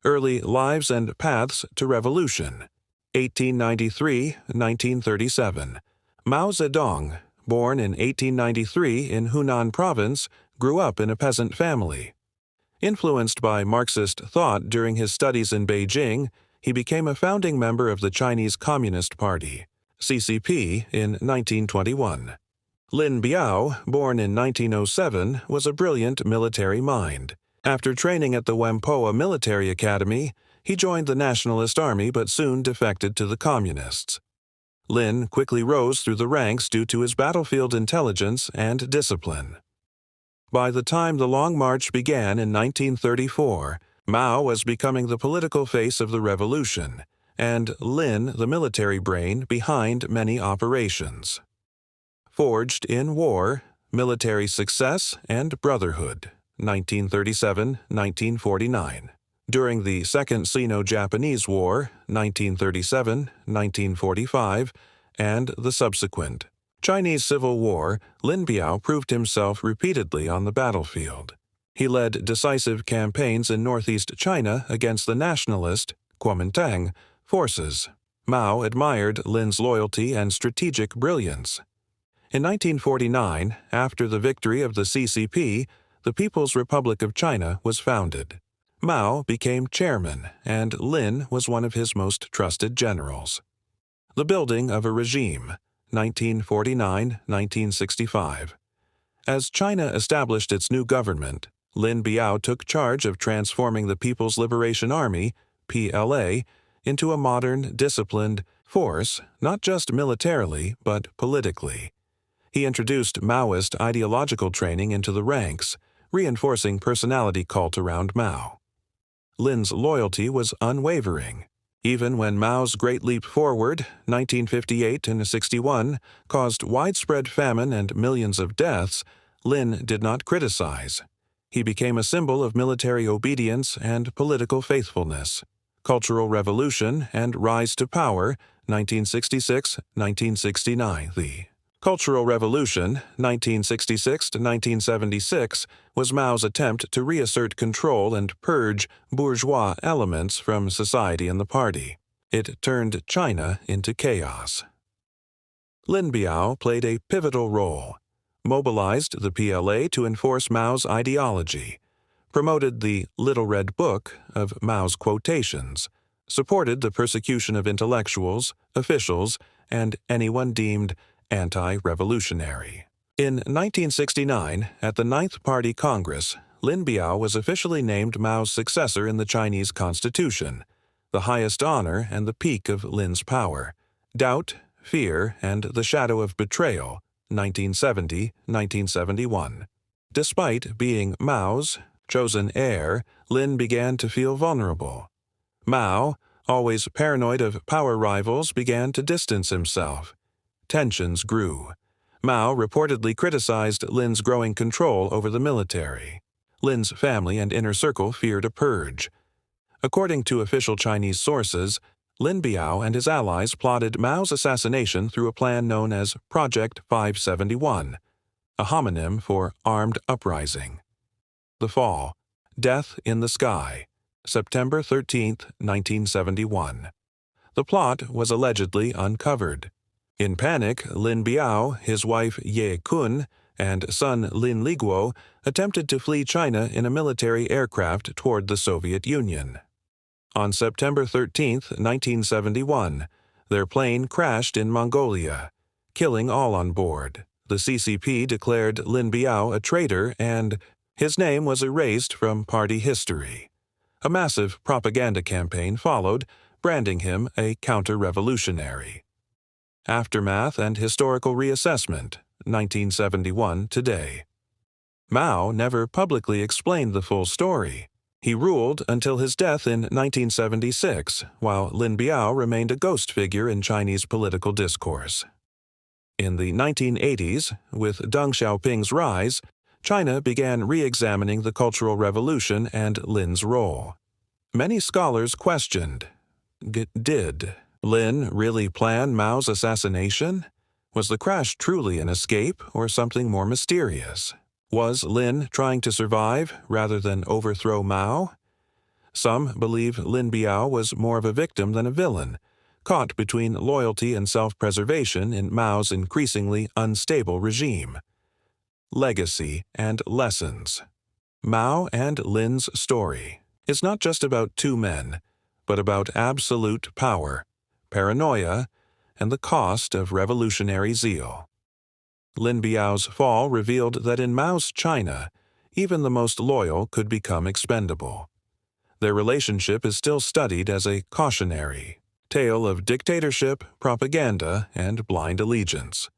Early Lives and Paths to Revolution, 1893–1937. Mao Zedong, born in 1893 in Hunan Province, grew up in a peasant family. Influenced by Marxist thought during his studies in Beijing, he became a founding member of the Chinese Communist Party, CCP, in 1921. Lin Biao, born in 1907, was a brilliant military mind. After training at the Whampoa Military Academy, he joined the Nationalist Army but soon defected to the Communists. Lin quickly rose through the ranks due to his battlefield intelligence and discipline. By the time the Long March began in 1934, Mao was becoming the political face of the revolution, and Lin the military brain behind many operations. Forged in War, Military Success and Brotherhood, 1937–1949. During the Second Sino-Japanese War, 1937–1945, and the subsequent Chinese Civil War, Lin Biao proved himself repeatedly on the battlefield. He led decisive campaigns in northeast China against the nationalist Kuomintang forces. Mao admired Lin's loyalty and strategic brilliance. In 1949, after the victory of the CCP, the People's Republic of China was founded. Mao became chairman, and Lin was one of his most trusted generals. The building of a regime, 1949–1965. As China established its new government, Lin Biao took charge of transforming the People's Liberation Army, PLA, into a modern, disciplined force, not just militarily, but politically. He introduced Maoist ideological training into the ranks, reinforcing personality cult around Mao. Lin's loyalty was unwavering. Even when Mao's Great Leap Forward, 1958–61, caused widespread famine and millions of deaths, Lin did not criticize. He became a symbol of military obedience and political faithfulness. Cultural Revolution and Rise to Power, 1966–1969. The Cultural Revolution, 1966–1976, was Mao's attempt to reassert control and purge bourgeois elements from society and the party. It turned China into chaos. Lin Biao played a pivotal role, mobilized the PLA to enforce Mao's ideology, promoted the Little Red Book of Mao's quotations, supported the persecution of intellectuals, officials, and anyone deemed anti-revolutionary. In 1969, at the Ninth Party Congress, Lin Biao was officially named Mao's successor in the Chinese Constitution, the highest honor and the peak of Lin's power. Doubt, Fear, and the Shadow of Betrayal, 1970–1971. Despite being Mao's chosen heir, Lin began to feel vulnerable. Mao, always paranoid of power rivals, began to distance himself. Tensions grew. Mao reportedly criticized Lin's growing control over the military. Lin's family and inner circle feared a purge. According to official Chinese sources, Lin Biao and his allies plotted Mao's assassination through a plan known as Project 571, a homonym for Armed Uprising. The Fall. Death in the Sky, September 13, 1971. The plot was allegedly uncovered. In panic, Lin Biao, his wife Ye Kun, and son Lin Liguo attempted to flee China in a military aircraft toward the Soviet Union. On September 13, 1971, their plane crashed in Mongolia, killing all on board. The CCP declared Lin Biao a traitor and his name was erased from party history. A massive propaganda campaign followed, branding him a counter-revolutionary. Aftermath and Historical Reassessment, 1971 today. Mao never publicly explained the full story. He ruled until his death in 1976, while Lin Biao remained a ghost figure in Chinese political discourse. In the 1980s, with Deng Xiaoping's rise, China began re-examining the Cultural Revolution and Lin's role. Many scholars questioned, did Lin really plan Mao's assassination? Was the crash truly an escape or something more mysterious? Was Lin trying to survive rather than overthrow Mao? Some believe Lin Biao was more of a victim than a villain, caught between loyalty and self-preservation in Mao's increasingly unstable regime. Legacy and Lessons. Mao and Lin's story is not just about two men, but about absolute power, paranoia, and the cost of revolutionary zeal. Lin Biao's fall revealed that in Mao's China, even the most loyal could become expendable. Their relationship is still studied as a cautionary tale of dictatorship, propaganda, and blind allegiance.